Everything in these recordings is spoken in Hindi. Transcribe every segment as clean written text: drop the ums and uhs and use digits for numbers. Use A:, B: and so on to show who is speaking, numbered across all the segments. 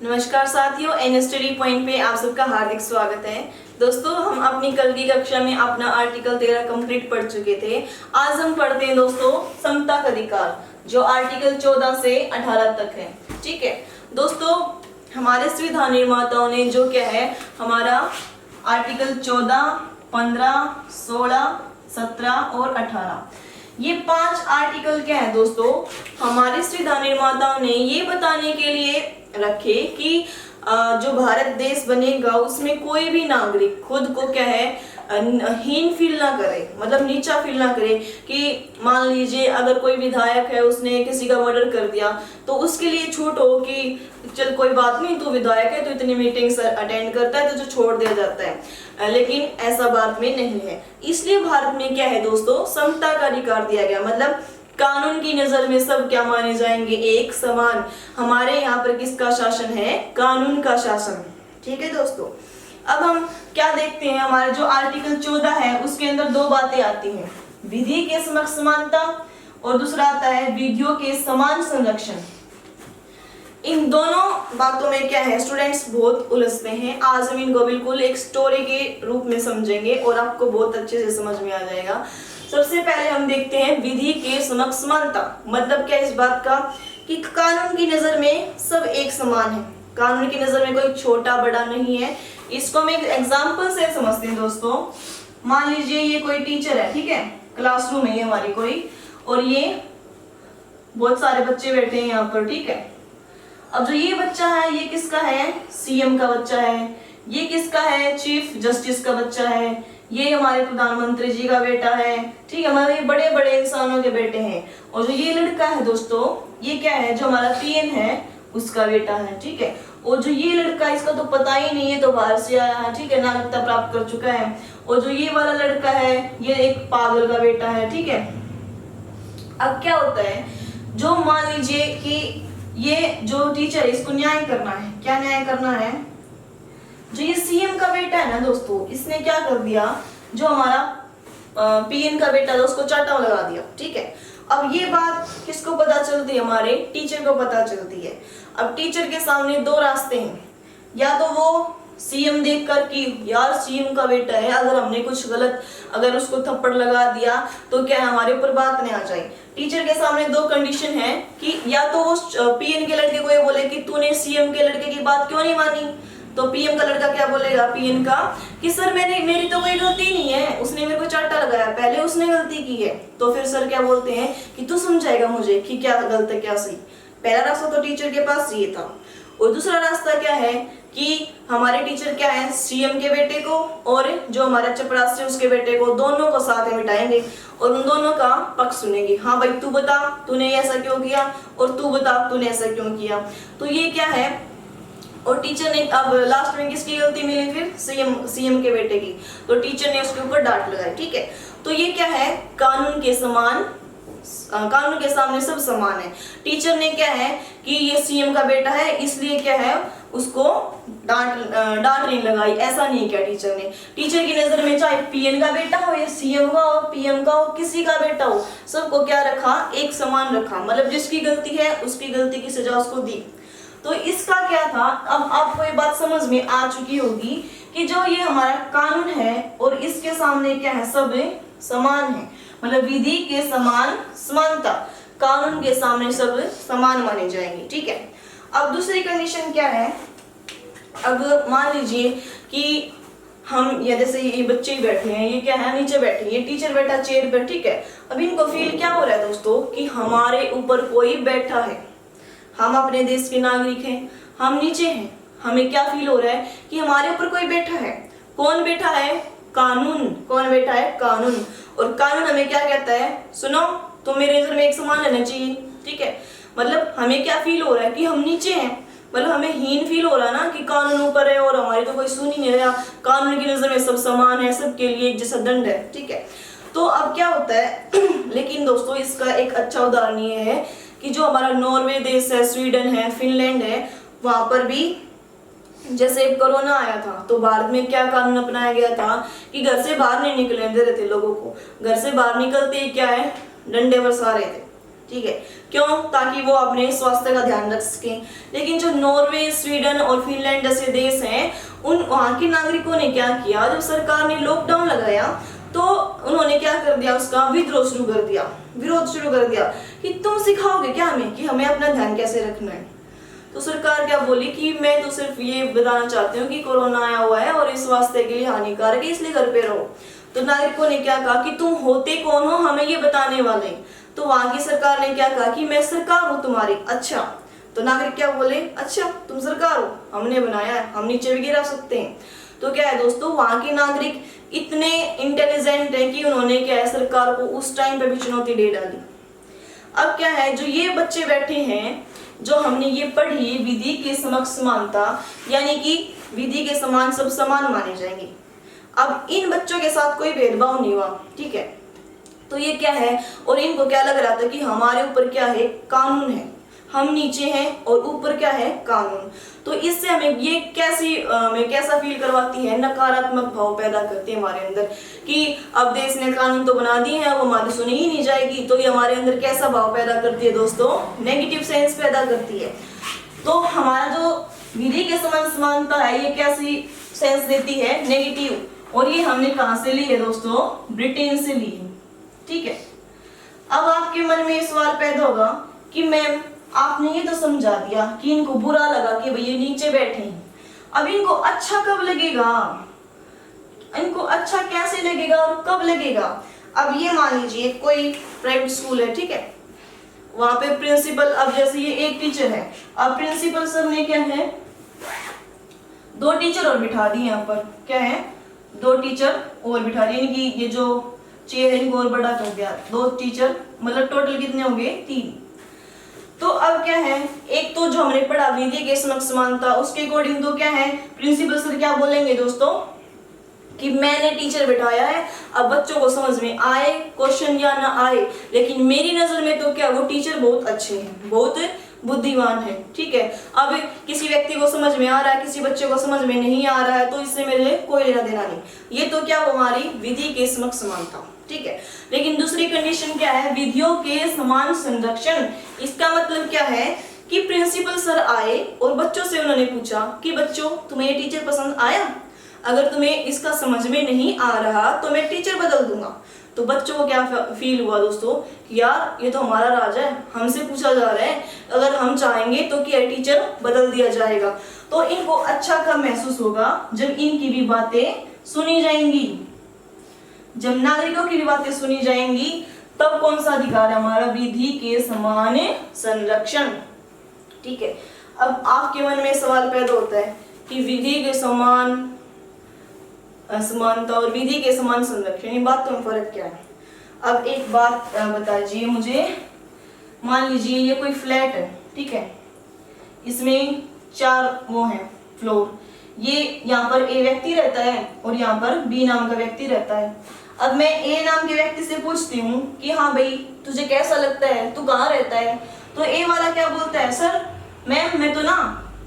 A: नमस्कार साथियों, एन स्टडी पॉइंट पे आप सबका हार्दिक स्वागत है। दोस्तों, हम अपनी कल की कक्षा में अपना आर्टिकल 13 कंप्लीट पढ़ चुके थे। आज हम पढ़ते हैं दोस्तों समता का अधिकार, जो आर्टिकल 14 से 18 तक है। ठीक है दोस्तों, हमारे संविधान निर्माताओं ने जो क्या है हमारा आर्टिकल 14, 15, 16, 17 और 18 ये 5 आर्टिकल क्या है दोस्तों, हमारे संविधान निर्माताओं ने ये बताने के लिए रखे कि जो भारत देश बनेगा उसमें कोई भी नागरिक खुद को क्या है हीन फील ना करे, मतलब नीचा फील ना करे। कि मान लीजिए अगर कोई विधायक है, उसने किसी का मर्डर कर दिया तो उसके लिए छूट हो कि चल कोई बात नहीं, तू विधायक है तो इतनी मीटिंग्स अटेंड करता है तो छोड़ दिया जाता है, लेकिन ऐसा भारत में नहीं है। इसलिए भारत में क्या है दोस्तों, समता का अधिकार दिया गया, मतलब कानून की नजर में सब क्या माने जाएंगे, एक समान। हमारे यहाँ पर किसका शासन है, कानून का शासन। ठीक है दोस्तों, अब हम क्या देखते हैं, हमारे जो आर्टिकल 14 है उसके अंदर 2 बातें आती हैं, विधि के समक्ष समानता और दूसरा आता है विधियों के समान संरक्षण। इन दोनों बातों में क्या है, स्टूडेंट्स बहुत उलझते हैं। आज हम इनको बिल्कुल एक स्टोरी के रूप में समझेंगे और आपको बहुत अच्छे से समझ में आ जाएगा। सबसे पहले हम देखते हैं विधि के समक्ष समानता, मतलब क्या इस बात का कि कानून की नजर में सब एक समान है, कानून की नजर में कोई छोटा बड़ा नहीं है। इसको हम एक एग्जांपल से समझते हैं दोस्तों। मान लीजिए ये कोई टीचर है, ठीक है, क्लासरूम है ये हमारी कोई, और ये बहुत सारे बच्चे बैठे हैं यहाँ पर। ठीक है, अब जो ये बच्चा है ये किसका है, सीएम का बच्चा है। ये किसका है, चीफ जस्टिस का बच्चा है। ये हमारे प्रधानमंत्री जी का बेटा है। ठीक है, हमारे बड़े बड़े इंसानों के बेटे हैं। और जो ये लड़का है दोस्तों, ये क्या है, जो हमारा पीएम है उसका बेटा है। ठीक है, और जो ये लड़का, इसका तो पता ही नहीं है, तो बाहर से आया है, ठीक है, नागरिकता प्राप्त कर चुका है। और जो ये वाला लड़का है ये एक पागल का बेटा है। ठीक है, अब क्या होता है, जो मान लीजिए कि ये जो टीचर है इसको न्याय करना है, क्या न्याय करना है, जो ये सीएम का बेटा है ना दोस्तों, इसने क्या कर दिया, जो हमारा पीएम का बेटा था उसको चाटा लगा दिया। ठीक है, अब ये बात किसको पता चलती है, हमारे टीचर को पता चलती है। अब टीचर के सामने 2 रास्ते हैं, या तो वो सीएम देखकर कि यार सीएम का बेटा है, अगर हमने कुछ गलत अगर उसको थप्पड़ लगा दिया तो क्या हमारे ऊपर बात नहीं आ जाए। टीचर के सामने 2 कंडीशन है कि या तो वो पीएम के लड़के को ये बोले कि तूने सीएम के लड़के की बात क्यों नहीं मानी, तो पीएम का लड़का क्या बोलेगा पीएम का कि सर मेरी तो कोई गलती नहीं है, उसने मेरे को चाटा लगाया, पहले उसने गलती की है। तो फिर सर क्या बोलते हैं कि तू समझाएगा मुझे कि क्या गलत है क्या सही। पहला रास्ता तो टीचर के पास ये था। और दूसरा रास्ता क्या है कि हमारे टीचर क्या है, सीएम के बेटे को और जो हमारा चपरासी उसके बेटे को, दोनों को साथ में बिठाएंगे और उन दोनों का पक्ष सुनेंगे। हाँ भाई तू बता तूने ऐसा क्यों किया, और तू बता तूने ऐसा क्यों किया। तो ये क्या है, और टीचर ने अब लास्ट में किसकी गलती मिली, फिर सीएम के बेटे की, तो टीचर ने उसके ऊपर डांट लगाई। ठीक है, तो ये क्या है, कानून के समान, कानून के सामने सब समान है। टीचर ने क्या है कि ये सीएम का बेटा है इसलिए क्या है उसको डांट नहीं लगाई, ऐसा नहीं किया टीचर ने। टीचर की नजर में चाहे पीएम का बेटा हो या सीएम का हो, पीएम का हो, किसी का बेटा हो, सबको क्या रखा, एक समान रखा, मतलब जिसकी गलती है उसकी गलती की सजा उसको दी। तो इसका क्या था, अब आपको ये बात समझ में आ चुकी होगी कि जो ये हमारा कानून है और इसके सामने क्या है, सब समान है, मतलब विधि के समान समानता, कानून के सामने सब समान माने जाएंगे। ठीक है, अब दूसरी कंडीशन क्या है, अब मान लीजिए कि हम या जैसे ये बच्चे ही बैठे हैं, ये क्या है नीचे बैठे हैं, ये टीचर बैठा चेयर पर। ठीक है, अब इनको फील क्या हो रहा है दोस्तों कि हमारे ऊपर कोई बैठा है, हम अपने देश के नागरिक हैं, हम नीचे हैं, हमें क्या फील हो रहा है कि हमारे ऊपर कोई बैठा है। कौन बैठा है, कानून। कौन बैठा है, कानून। और कानून हमें क्या कहता है, सुनो तो मेरे नजर में एक समान रहना चाहिए। ठीक है, मतलब हमें क्या फील हो रहा है कि हम नीचे हैं, मतलब हमें हीन फील हो रहा है ना कि कानून ऊपर है और हमारी तो कोई सुन ही नहीं रहा, कानून की नजर में सब समान है, सबके लिए एक जैसा दंड है। ठीक है, तो अब क्या होता है लेकिन दोस्तों इसका एक अच्छा उदाहरण ये है कि जो हमारा नॉर्वे देश है, स्वीडन है, फिनलैंड है, वहां पर भी जैसे कोरोना आया था तो भारत में क्या कानून अपनाया गया था कि घर से बाहर नहीं निकलने दे रहे थे लोगों को, घर से बाहर निकलते क्या है, डंडे बरसा रहे थे। ठीक है, क्यों? ताकि वो अपने स्वास्थ्य का ध्यान रख सकें। लेकिन जो नॉर्वे, स्वीडन और फिनलैंड जैसे देश हैं, उन वहाँ के नागरिकों ने क्या किया, जब सरकार ने लॉकडाउन लगाया तो उन्होंने क्या कर दिया, उसका विद्रोह शुरू कर दिया, विरोध शुरू कर दिया कि तुम सिखाओगे क्या हमें कि हमें अपना ध्यान कैसे रखना है। तो सरकार क्या बोली कि मैं तो सिर्फ ये बताना चाहती हूँ कि कोरोना आया हुआ है और इस स्वास्थ्य के लिए हानिकारक है, इसलिए घर पे रहो। तो नागरिकों ने क्या कहा कि तुम होते कौन हो हमें ये बताने वाले। तो वहां की सरकार ने क्या कहा कि मैं सरकार हूँ तुम्हारी। अच्छा, तो नागरिक क्या बोले, अच्छा तुम सरकार हो, हमने बनाया है, हम नीचे भी गिरा सकते हैं। तो क्या है दोस्तों, वहां के नागरिक इतने इंटेलिजेंट है कि उन्होंने क्या है, सरकार को उस टाइम पे भी चुनौती दे डाली। अब क्या है, जो ये बच्चे बैठे हैं, जो हमने ये पढ़ी विधि के समक्ष समानता, यानी कि विधि के समान सब समान माने जाएंगे। अब इन बच्चों के साथ कोई भेदभाव नहीं हुआ, ठीक है। तो ये क्या है, और इनको क्या लग रहा था कि हमारे ऊपर क्या है, कानून है, हम नीचे हैं और ऊपर क्या है, कानून। तो इससे हमें ये कैसा फील करवाती है, नकारात्मक भाव पैदा करती है हमारे अंदर कि अब देश ने कानून तो बना दिए हैं, वो हमारी सुनी ही नहीं जाएगी। तो ये हमारे अंदर कैसा भाव पैदा करती है दोस्तों, नेगेटिव सेंस पैदा करती है। तो हमारा जो विधि के समान समानता है, ये कैसी सेंस देती है, नेगेटिव। और ये हमने कहां से ली है दोस्तों, ब्रिटेन से ली है, ठीक है। अब आपके मन में सवाल पैदा होगा कि मैम आपने ये तो समझा दिया कि इनको बुरा लगा कि भैया नीचे बैठे हैं, अब इनको अच्छा कब लगेगा, इनको अच्छा कैसे लगेगा और कब लगेगा। अब ये मान लीजिए कोई प्राइवेट स्कूल है, ठीक है, वहां पे प्रिंसिपल, अब जैसे ये एक टीचर है, अब प्रिंसिपल सर ने क्या है, 2 टीचर और बिठा दिए यहाँ पर, क्या है, 2 टीचर और बिठा दिए, यानी कि ये जो चेयर इनको और बड़ा कर दिया, 2 टीचर, मतलब टोटल कितने होंगे, 3। तो अब क्या है, एक तो जो हमने पढ़ा विधि के समक्ष समानता, उसके अकॉर्डिंग तो क्या है, प्रिंसिपल सर क्या बोलेंगे दोस्तों कि मैंने टीचर बिठाया है, अब बच्चों को समझ में आए क्वेश्चन या ना आए, लेकिन मेरी नजर में तो क्या वो टीचर बहुत अच्छे हैं, बहुत बुद्धिमान है, ठीक है। अब किसी व्यक्ति को समझ में आ रहा है, किसी बच्चे को समझ में नहीं आ रहा है, तो इससे मेरे कोई लेना देना नहीं। ये तो क्या हमारी विधि के समक्ष समानता, ठीक है। लेकिन दूसरी कंडीशन क्या है, विधियों के समान संरक्षण। इसका मतलब क्या है कि प्रिंसिपल सर आए और बच्चों से उन्होंने पूछा कि बच्चों तुम्हें ये टीचर पसंद आया, अगर तुम्हें इसका समझ में नहीं आ रहा तो मैं टीचर बदल दूंगा। तो बच्चों को क्या फील हुआ दोस्तों कि यार ये तो हमारा राज है, हमसे पूछा जा रहा है, अगर हम चाहेंगे तो क्या टीचर बदल दिया जाएगा। तो इनको अच्छा कब महसूस होगा, जब इनकी भी बातें सुनी जाएंगी, जब नागरिकों की भी बातें सुनी जाएंगी, तब कौन सा अधिकार है हमारा, विधि के समान संरक्षण, ठीक है। अब आपके मन में सवाल पैदा होता है कि विधि के समान समानता और विधि के समान संरक्षण, इन बातों में फर्क क्या है। अब एक बात बताइए मुझे, मान लीजिए ये कोई फ्लैट है, ठीक है, इसमें 4 वो हैं फ्लोर, ये यहाँ पर ए व्यक्ति रहता है और यहाँ पर बी नाम का व्यक्ति रहता है। अब मैं ए नाम के व्यक्ति से पूछती हूँ कि हाँ भाई तुझे कैसा लगता है, तू कहाँ रहता है, तो ए वाला क्या बोलता है, सर मैं तो ना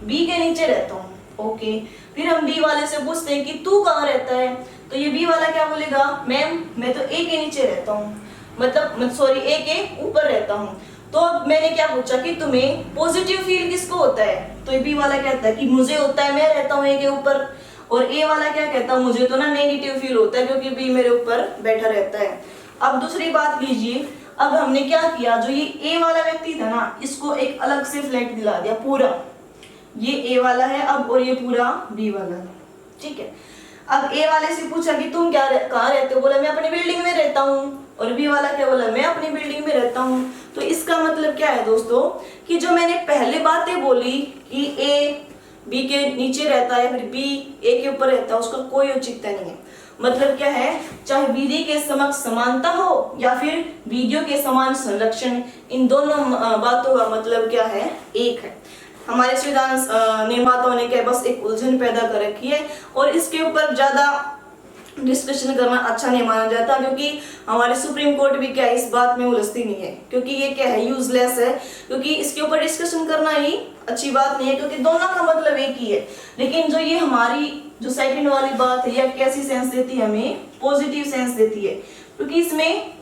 A: बी के नीचे रहता हूँ। ओके, फिर हम बी वाले से पूछते हैं कि तू कहाँ रहता है, तो ये बी वाला क्या बोलेगा, मैम मैं तो ए के नीचे रहता हूँ, मतलब सॉरी ए के ऊपर रहता हूँ। तो मैंने क्या पूछा कि तुम्हें पॉजिटिव फील किसको होता है, तो बी वाला कहता है कि मुझे होता है, मैं रहता हूँ ए के ऊपर। और ए वाला क्या कहता है, मुझे तो ना नेगेटिव फील होता है क्योंकि बी मेरे ऊपर बैठा रहता है। अब दूसरी बात लीजिए, अब हमने क्या किया, जो ये ए वाला व्यक्ति था ना, इसको एक अलग से फ्लैट दिला दिया पूरा, ये ए वाला है अब और ये पूरा बी वाला है, ठीक है। अब ए वाले से पूछा कि तुम कहाँ रहते हो, बोला मैं अपनी बिल्डिंग में रहता हूँ, और बी वाला क्या बोला, मैं अपनी बिल्डिंग में रहता हूँ। तो इसका मतलब क्या है दोस्तों कि जो मैंने पहले बातें बोली कि ए बी के नीचे रहता है, फिर बी ए के ऊपर रहता है, उसका कोई औचित्य नहीं है। मतलब क्या है, चाहे विधि के समक्ष समानता हो या फिर विधियों के समान संरक्षण, इन दोनों बातों का मतलब क्या है, एक है। हमारे संविधान निर्माताओं ने क्या बस एक उलझन पैदा कर रखी है और इसके ऊपर ज्यादा डिस्कशन करना अच्छा नहीं माना जाता, क्योंकि हमारे सुप्रीम कोर्ट भी क्या इस बात में उलझती नहीं है, क्योंकि ये क्या है, यूजलेस है, क्योंकि इसके ऊपर डिस्कशन करना ही अच्छी बात नहीं है, क्योंकि दोनों का मतलब एक ही है। लेकिन जो ये हमारी जो सेकंड वाली बात है, यह कैसी सेंस देती है, हमें पॉजिटिव सेंस देती है, क्योंकि इसमें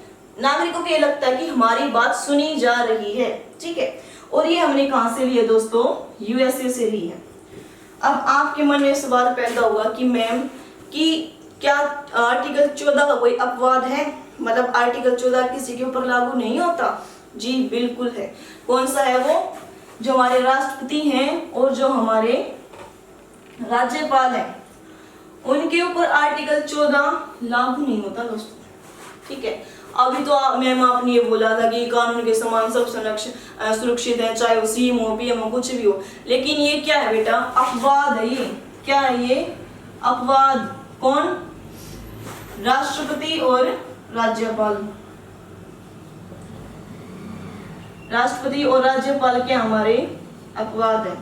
A: नागरिकों को ये लगता है कि हमारी बात सुनी जा रही है, ठीक है। और ये हमने कहाँ से लिया दोस्तों, यूएसए से ली है। अब आपके मन में सवाल पैदा होगा कि मैम कि क्या आर्टिकल 14 का कोई अपवाद है, मतलब आर्टिकल 14 किसी के ऊपर लागू नहीं होता? जी बिल्कुल है। कौन सा है वो? जो हमारे राष्ट्रपति हैं और जो हमारे राज्यपाल हैं उनके ऊपर आर्टिकल 14 लागू नहीं होता दोस्तों, ठीक है। अभी तो मैम आपने ये बोला था कि कानून के समान सब सुरक्षित है, चाहे वो सीएम हो, पीएम हो, कुछ भी हो। लेकिन ये क्या है बेटा? अपवाद है ये। क्या है ये? अपवाद। कौन? राष्ट्रपति और राज्यपाल। राष्ट्रपति और राज्यपाल के हमारे अपवाद है।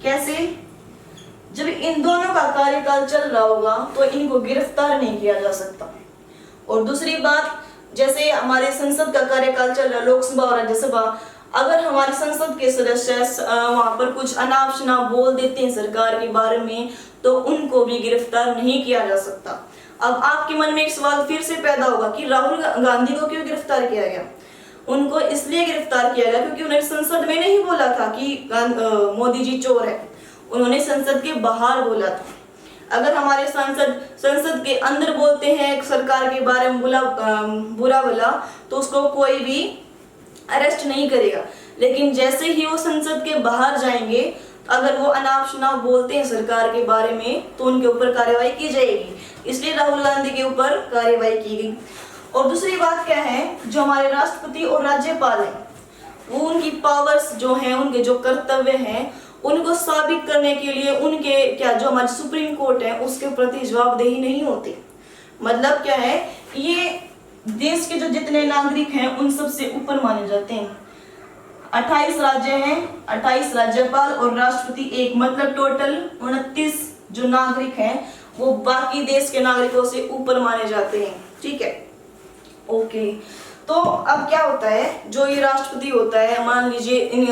A: कैसे? जब इन दोनों का कार्यकाल चल रहा होगा तो इनको गिरफ्तार नहीं किया जा सकता। और दूसरी बात, जैसे हमारे संसद का कार्यकाल चल रहा है, लोकसभा और राज्यसभा, अगर हमारे संसद के सदस्य वहां पर कुछ अनाप शनाप बोल देते हैं सरकार के बारे में तो उनको भी गिरफ्तार नहीं किया जा सकता। अब आपके मन में एक सवाल फिर से पैदा होगा कि राहुल गांधी को क्यों गिरफ्तार किया गया? उनको इसलिए गिरफ्तार किया गया क्योंकि उन्होंने संसद में नहीं बोला था कि मोदी जी चोर है, उन्होंने संसद के बाहर बोला था। अगर हमारे संसद के अंदर बोलते हैं सरकार के बारे में बुरा भला तो उसको कोई भी अरेस्ट नहीं करेगा, लेकिन जैसे ही वो संसद के बाहर जाएंगे, अगर वो अनाप शनाप बोलते हैं सरकार के बारे में तो उनके ऊपर कार्यवाही की जाएगी। इसलिए राहुल गांधी के ऊपर कार्यवाही की गई। और दूसरी बात क्या है, जो हमारे राष्ट्रपति और राज्यपाल हैं वो उनकी पावर्स जो हैं, उनके जो कर्तव्य हैं, उनको साबित करने के लिए उनके क्या जो हमारी सुप्रीम कोर्ट है उसके प्रति जवाबदेही नहीं होती। मतलब क्या है, ये देश के जो जितने नागरिक हैं उन सब से ऊपर माने जाते हैं। 28 राज्य हैं, 28 राज्यपाल और राष्ट्रपति एक, मतलब टोटल 29 जो नागरिक हैं वो बाकी देश के नागरिकों से ऊपर माने जाते हैं, ठीक है। ओके, तो अब क्या होता है, जो ये राष्ट्रपति होता है, मान लीजिए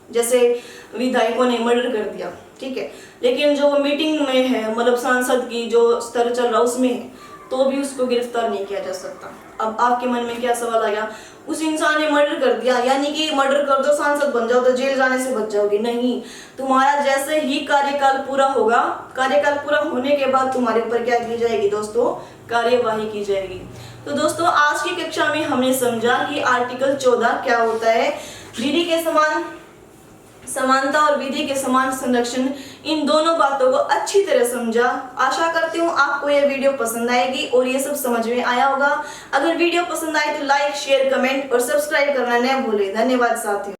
A: जैसे विधायकों ने मर्डर कर दिया, ठीक है, लेकिन जो वो मीटिंग में है, मतलब सांसद की जो स्तर चल रहा उसमें है, तो भी उसको गिरफ्तार नहीं किया जा सकता। अब आपके मन में क्या सवाल आया, उस इंसान ने मर्डर कर दिया यानी कि मर्डर कर दो सांसद बन जाओ तो जेल जाने से बच जाओगे? नहीं, तुम्हारा जैसे ही कार्यकाल पूरा होगा, कार्यकाल पूरा होने के बाद तुम्हारे ऊपर क्या की जाएगी दोस्तों? कार्यवाही की जाएगी। तो दोस्तों आज की कक्षा में हमने समझा कि आर्टिकल 14 क्या होता है, विधि के समान समानता और विधि के समान संरक्षण, इन दोनों बातों को अच्छी तरह समझा। आशा करती हूँ आपको यह वीडियो पसंद आएगी और ये सब समझ में आया होगा। अगर वीडियो पसंद आए तो लाइक, शेयर, कमेंट और सब्सक्राइब करना न भूलें। धन्यवाद साथियों।